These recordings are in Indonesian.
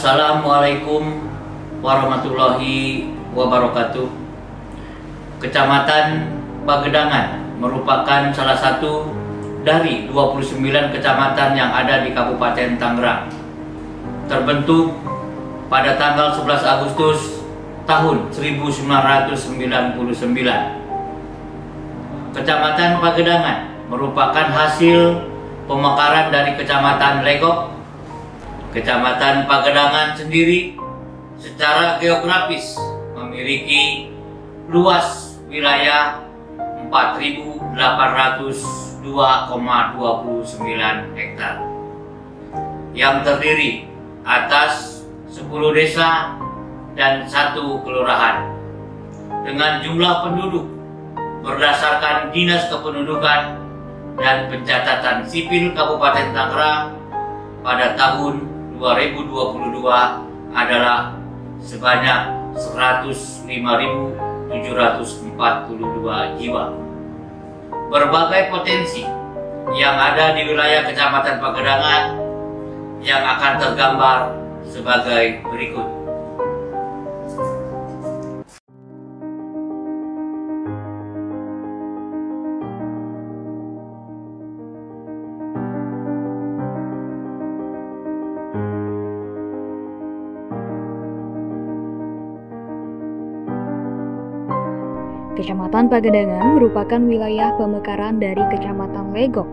Assalamualaikum warahmatullahi wabarakatuh. Kecamatan Pagedangan merupakan salah satu dari 29 kecamatan yang ada di Kabupaten Tangerang. Terbentuk pada tanggal 11 Agustus tahun 1999. Kecamatan Pagedangan merupakan hasil pemekaran dari Kecamatan Legok. Kecamatan Pagedangan sendiri secara geografis memiliki luas wilayah 4.802,29 hektar yang terdiri atas 10 desa dan 1 kelurahan dengan jumlah penduduk berdasarkan Dinas Kependudukan dan Pencatatan Sipil Kabupaten Tangerang pada tahun 2022 adalah sebanyak 105.742 jiwa. Berbagai potensi yang ada di wilayah Kecamatan Pagedangan yang akan tergambar sebagai berikut. Kecamatan Pagedangan merupakan wilayah pemekaran dari Kecamatan Legok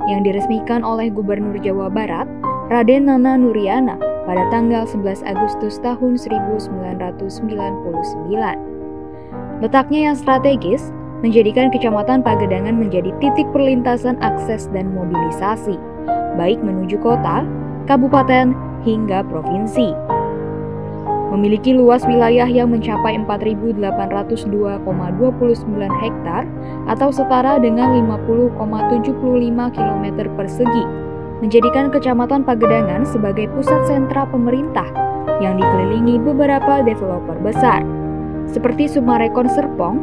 yang diresmikan oleh Gubernur Jawa Barat, Raden Nana Nuryana pada tanggal 11 Agustus tahun 1999. Letaknya yang strategis menjadikan Kecamatan Pagedangan menjadi titik perlintasan akses dan mobilisasi, baik menuju kota, kabupaten, hingga provinsi. Memiliki luas wilayah yang mencapai 4.802,29 hektar atau setara dengan 50,75 km persegi, menjadikan Kecamatan Pagedangan sebagai pusat sentra pemerintah yang dikelilingi beberapa developer besar, seperti Summarecon Serpong,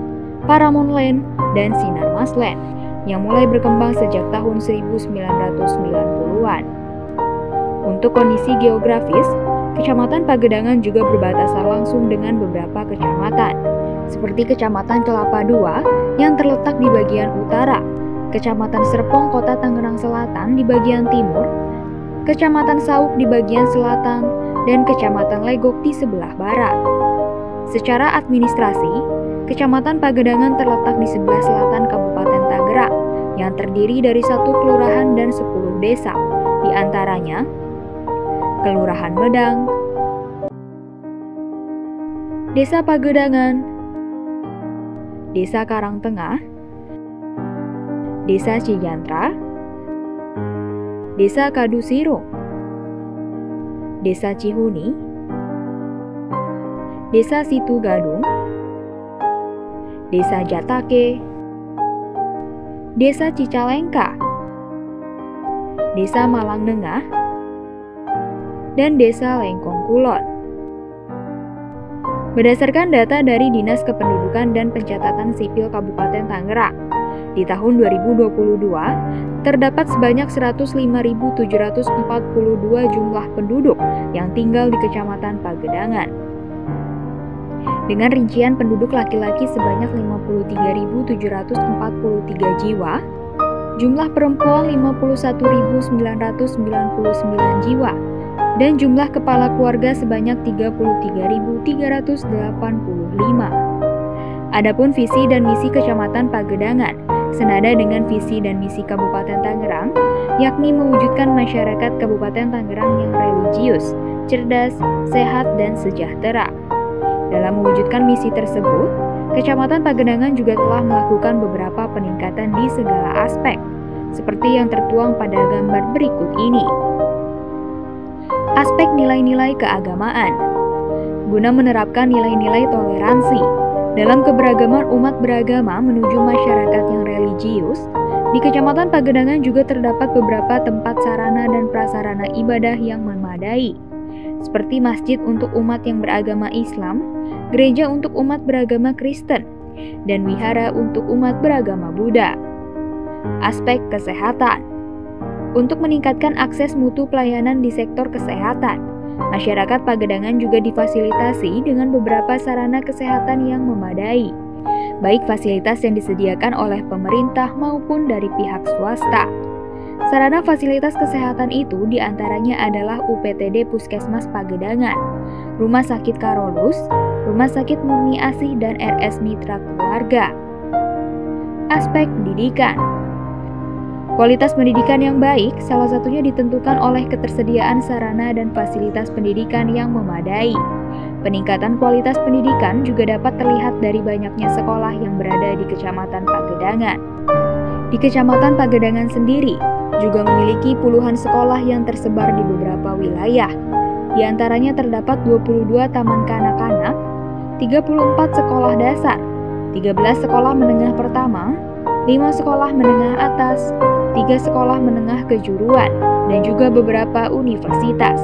Paramount Land, dan Sinarmas Land, yang mulai berkembang sejak tahun 1990-an. Untuk kondisi geografis, Kecamatan Pagedangan juga berbatasan langsung dengan beberapa kecamatan, seperti Kecamatan Kelapa II yang terletak di bagian utara, Kecamatan Serpong Kota Tangerang Selatan di bagian timur, Kecamatan Sauk di bagian selatan, dan Kecamatan Legok di sebelah barat. Secara administrasi, Kecamatan Pagedangan terletak di sebelah selatan Kabupaten Tangerang yang terdiri dari 1 kelurahan dan 10 desa, di antaranya Kelurahan Medang, Desa Pagedangan, Desa Karangtengah, Desa Cijantra, Desa Kadusirung, Desa Cihuni, Desa Situgadung, Desa Jatake, Desa Cicalengka, Desa Malangnengah, dan Desa Lengkong Kulon. Berdasarkan data dari Dinas Kependudukan dan Pencatatan Sipil Kabupaten Tangerang, di tahun 2022 terdapat sebanyak 105.742 jumlah penduduk yang tinggal di Kecamatan Pagedangan. Dengan rincian penduduk laki-laki sebanyak 53.743 jiwa, jumlah perempuan 51.999 jiwa, dan jumlah kepala keluarga sebanyak 33.385. Adapun visi dan misi Kecamatan Pagedangan senada dengan visi dan misi Kabupaten Tangerang, yakni mewujudkan masyarakat Kabupaten Tangerang yang religius, cerdas, sehat, dan sejahtera. Dalam mewujudkan misi tersebut, Kecamatan Pagedangan juga telah melakukan beberapa peningkatan di segala aspek, seperti yang tertuang pada gambar berikut ini. Aspek nilai-nilai keagamaan. Guna menerapkan nilai-nilai toleransi dalam keberagaman umat beragama menuju masyarakat yang religius, di Kecamatan Pagedangan juga terdapat beberapa tempat sarana dan prasarana ibadah yang memadai, seperti masjid untuk umat yang beragama Islam, gereja untuk umat beragama Kristen, dan wihara untuk umat beragama Buddha. Aspek kesehatan. Untuk meningkatkan akses mutu pelayanan di sektor kesehatan, Masyarakat Pagedangan juga difasilitasi dengan beberapa sarana kesehatan yang memadai, baik fasilitas yang disediakan oleh pemerintah maupun dari pihak swasta. Sarana fasilitas kesehatan itu diantaranya adalah UPTD Puskesmas Pagedangan, Rumah Sakit Karolus, Rumah Sakit Murni Asih, dan RS Mitra Keluarga. Aspek pendidikan. Kualitas pendidikan yang baik salah satunya ditentukan oleh ketersediaan sarana dan fasilitas pendidikan yang memadai. Peningkatan kualitas pendidikan juga dapat terlihat dari banyaknya sekolah yang berada di Kecamatan Pagedangan. Di Kecamatan Pagedangan sendiri juga memiliki puluhan sekolah yang tersebar di beberapa wilayah. Di antaranya terdapat 22 taman kanak-kanak, 34 sekolah dasar, 13 sekolah menengah pertama, 5 sekolah menengah atas, 3 sekolah menengah kejuruan, dan juga beberapa universitas.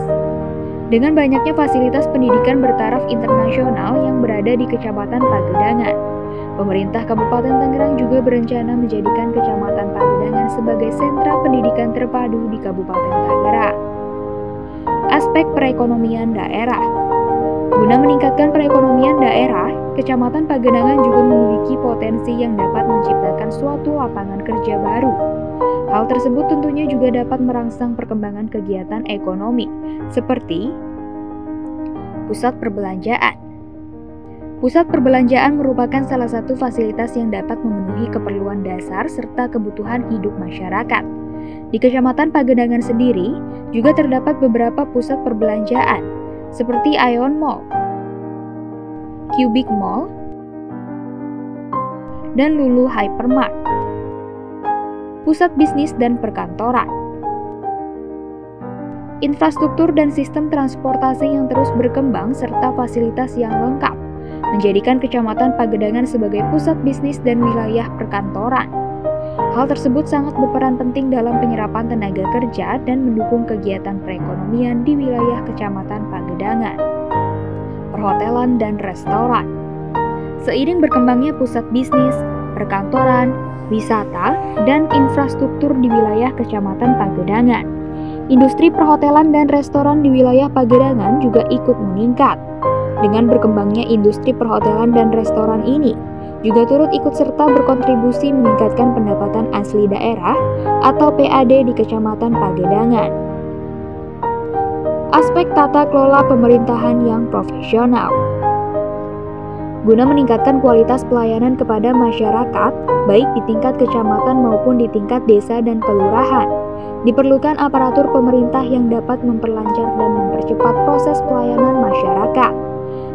Dengan banyaknya fasilitas pendidikan bertaraf internasional yang berada di Kecamatan Pagedangan, pemerintah Kabupaten Tangerang juga berencana menjadikan Kecamatan Pagedangan sebagai sentra pendidikan terpadu di Kabupaten Tangerang. Aspek perekonomian daerah. Guna meningkatkan perekonomian daerah, Kecamatan Pagedangan juga memiliki potensi yang dapat menciptakan suatu lapangan kerja baru. Hal tersebut tentunya juga dapat merangsang perkembangan kegiatan ekonomi, seperti pusat perbelanjaan. Pusat perbelanjaan merupakan salah satu fasilitas yang dapat memenuhi keperluan dasar serta kebutuhan hidup masyarakat. Di Kecamatan Pagedangan sendiri juga terdapat beberapa pusat perbelanjaan, seperti Ion Mall, Cubic Mall, dan Lulu Hypermart. Pusat bisnis dan perkantoran. Infrastruktur dan sistem transportasi yang terus berkembang serta fasilitas yang lengkap menjadikan Kecamatan Pagedangan sebagai pusat bisnis dan wilayah perkantoran. Hal tersebut sangat berperan penting dalam penyerapan tenaga kerja dan mendukung kegiatan perekonomian di wilayah Kecamatan Pagedangan. Perhotelan dan restoran. Seiring berkembangnya pusat bisnis, perkantoran, wisata, dan infrastruktur di wilayah Kecamatan Pagedangan, industri perhotelan dan restoran di wilayah Pagedangan juga ikut meningkat. Dengan berkembangnya industri perhotelan dan restoran ini, juga turut ikut serta berkontribusi meningkatkan pendapatan asli daerah atau PAD di Kecamatan Pagedangan. Aspek tata kelola pemerintahan yang profesional. Guna meningkatkan kualitas pelayanan kepada masyarakat, baik di tingkat kecamatan maupun di tingkat desa dan kelurahan, diperlukan aparatur pemerintah yang dapat memperlancar dan mempercepat proses pelayanan masyarakat.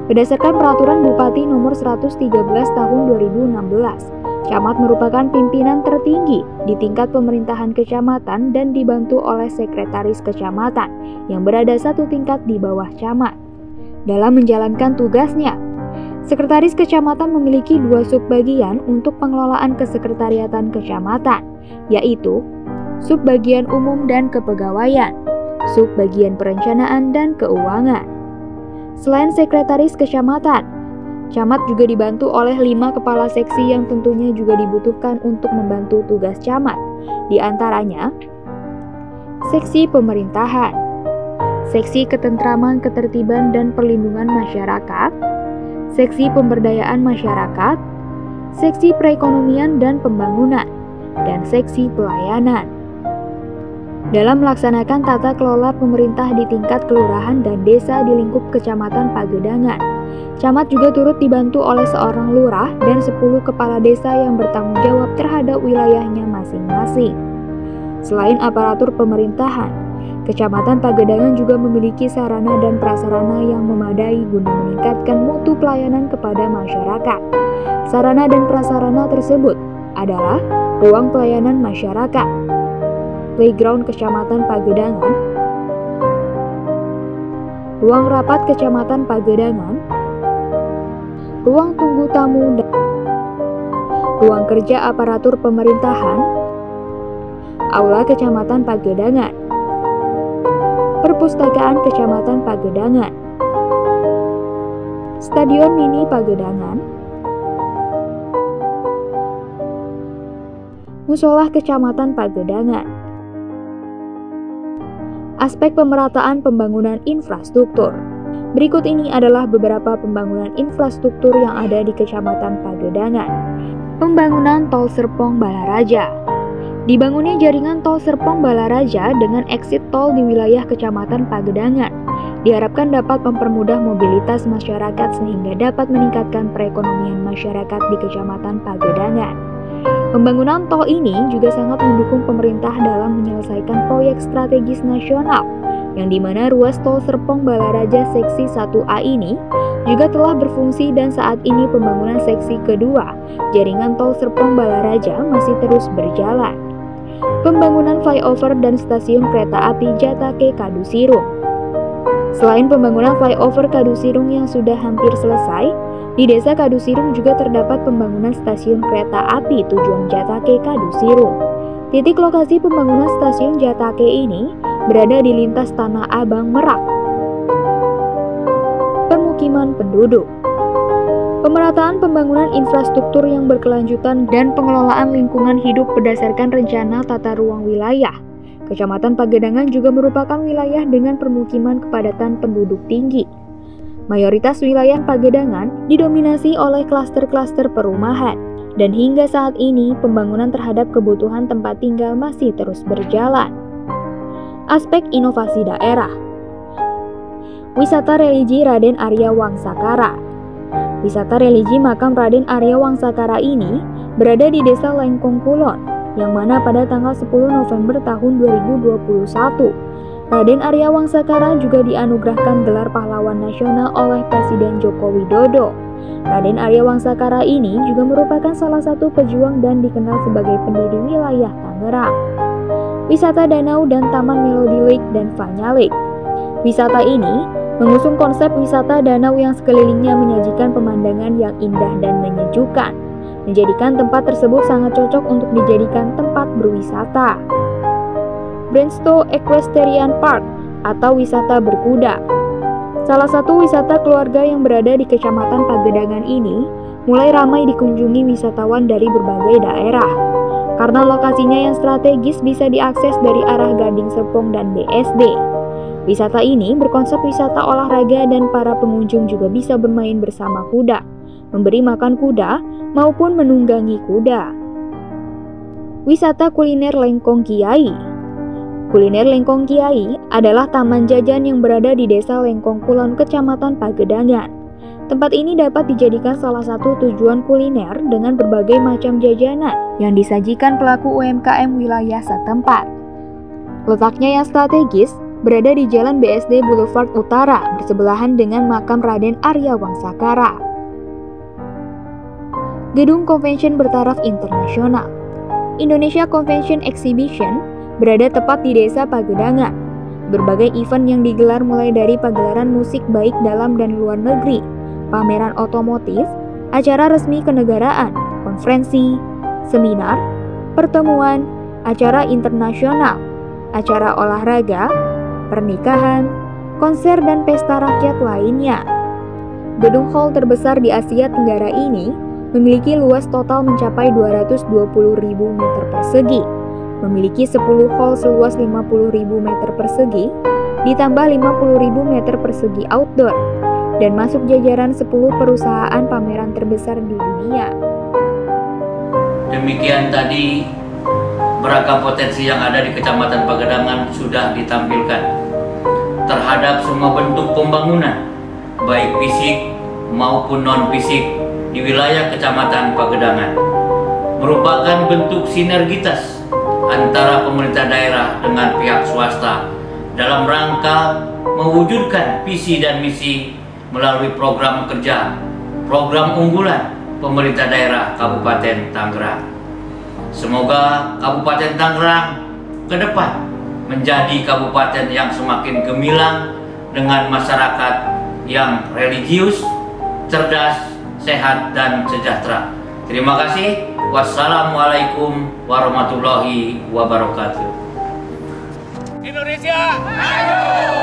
Berdasarkan Peraturan Bupati Nomor 113 Tahun 2016, camat merupakan pimpinan tertinggi di tingkat pemerintahan kecamatan dan dibantu oleh sekretaris kecamatan yang berada satu tingkat di bawah camat. Dalam menjalankan tugasnya, Sekretaris Kecamatan memiliki 2 subbagian untuk pengelolaan kesekretariatan kecamatan, yaitu Subbagian Umum dan Kepegawaian, Subbagian Perencanaan dan Keuangan. Selain Sekretaris Kecamatan, camat juga dibantu oleh 5 kepala seksi yang tentunya juga dibutuhkan untuk membantu tugas camat, di antaranya Seksi Pemerintahan, Seksi Ketentraman, Ketertiban dan Perlindungan Masyarakat, Seksi Pemberdayaan Masyarakat, Seksi Perekonomian dan Pembangunan, dan Seksi Pelayanan. Dalam melaksanakan tata kelola pemerintah di tingkat kelurahan dan desa di lingkup Kecamatan Pagedangan, camat juga turut dibantu oleh seorang lurah dan 10 kepala desa yang bertanggung jawab terhadap wilayahnya masing-masing. Selain aparatur pemerintahan, Kecamatan Pagedangan juga memiliki sarana dan prasarana yang memadai guna meningkatkan mutu pelayanan kepada masyarakat. Sarana dan prasarana tersebut adalah ruang pelayanan masyarakat, playground Kecamatan Pagedangan, ruang rapat Kecamatan Pagedangan, ruang tunggu tamu, dan ruang kerja aparatur pemerintahan, aula Kecamatan Pagedangan, Perpustakaan Kecamatan Pagedangan, Stadion Mini Pagedangan, Musola Kecamatan Pagedangan. Aspek pemerataan pembangunan infrastruktur. Berikut ini adalah beberapa pembangunan infrastruktur yang ada di Kecamatan Pagedangan. Pembangunan Tol Serpong Balaraja. Dibangunnya jaringan Tol Serpong Balaraja dengan eksit tol di wilayah Kecamatan Pagedangan diharapkan dapat mempermudah mobilitas masyarakat sehingga dapat meningkatkan perekonomian masyarakat di Kecamatan Pagedangan. Pembangunan tol ini juga sangat mendukung pemerintah dalam menyelesaikan proyek strategis nasional, yang dimana ruas tol Serpong Balaraja seksi 1A ini juga telah berfungsi dan saat ini pembangunan seksi kedua jaringan tol Serpong Balaraja masih terus berjalan. Pembangunan flyover dan stasiun kereta api Jatake Kadusirung. Selain pembangunan flyover Kadusirung yang sudah hampir selesai, di Desa Kadusirung juga terdapat pembangunan stasiun kereta api tujuan Jatake Kadusirung. Titik lokasi pembangunan stasiun Jatake ini berada di lintas Tanah Abang Merak. Permukiman penduduk. Pemerataan pembangunan infrastruktur yang berkelanjutan dan pengelolaan lingkungan hidup berdasarkan rencana tata ruang wilayah. Kecamatan Pagedangan juga merupakan wilayah dengan permukiman kepadatan penduduk tinggi. Mayoritas wilayah Pagedangan didominasi oleh klaster-klaster perumahan, dan hingga saat ini pembangunan terhadap kebutuhan tempat tinggal masih terus berjalan. Aspek inovasi daerah. Wisata religi Raden Arya Wangsakara. Wisata religi makam Raden Arya Wangsakara ini berada di Desa Lengkong Kulon, yang mana pada tanggal 10 November tahun 2021, Raden Arya Wangsakara juga dianugerahkan gelar pahlawan nasional oleh Presiden Joko Widodo. Raden Arya Wangsakara ini juga merupakan salah satu pejuang dan dikenal sebagai pendiri wilayah Tangerang. Wisata danau dan Taman Melody Lake dan Fanya Lake. Wisata ini mengusung konsep wisata danau yang sekelilingnya menyajikan pemandangan yang indah dan menyejukkan, menjadikan tempat tersebut sangat cocok untuk dijadikan tempat berwisata. Brandstow Equestrian Park atau wisata berkuda. Salah satu wisata keluarga yang berada di Kecamatan Pagedangan ini mulai ramai dikunjungi wisatawan dari berbagai daerah. Karena lokasinya yang strategis bisa diakses dari arah Gading Serpong dan BSD. Wisata ini berkonsep wisata olahraga dan para pengunjung juga bisa bermain bersama kuda, memberi makan kuda, maupun menunggangi kuda. Wisata kuliner Lengkong Kiai. Kuliner Lengkong Kiai adalah taman jajan yang berada di Desa Lengkong Kulon, Kecamatan Pagedangan. Tempat ini dapat dijadikan salah satu tujuan kuliner dengan berbagai macam jajanan yang disajikan pelaku UMKM wilayah setempat. Letaknya yang strategis berada di Jalan BSD Boulevard Utara bersebelahan dengan makam Raden Arya Wangsakara. Gedung Convention bertaraf internasional. Indonesia Convention Exhibition berada tepat di Desa Pagedangan. Berbagai event yang digelar mulai dari pagelaran musik baik dalam dan luar negeri, pameran otomotif, acara resmi kenegaraan, konferensi, seminar, pertemuan, acara internasional, acara olahraga, pernikahan, konser dan pesta rakyat lainnya. Gedung hall terbesar di Asia Tenggara ini memiliki luas total mencapai 220.000 meter persegi, memiliki 10 hall seluas 50.000 meter persegi, ditambah 50.000 meter persegi outdoor, dan masuk jajaran 10 perusahaan pameran terbesar di dunia. Demikian tadi beragam potensi yang ada di Kecamatan Pagedangan sudah ditampilkan terhadap semua bentuk pembangunan, baik fisik maupun non-fisik di wilayah Kecamatan Pagedangan. Merupakan bentuk sinergitas antara pemerintah daerah dengan pihak swasta dalam rangka mewujudkan visi dan misi melalui program kerja, program unggulan pemerintah daerah Kabupaten Tangerang. Semoga Kabupaten Tangerang ke depan menjadi kabupaten yang semakin gemilang dengan masyarakat yang religius, cerdas, sehat, dan sejahtera. Terima kasih. Wassalamualaikum warahmatullahi wabarakatuh. Indonesia,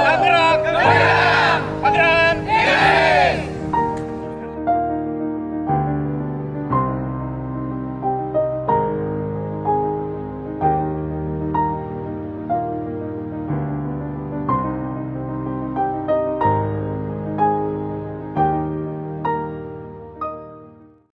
Tangerang, Tangerang.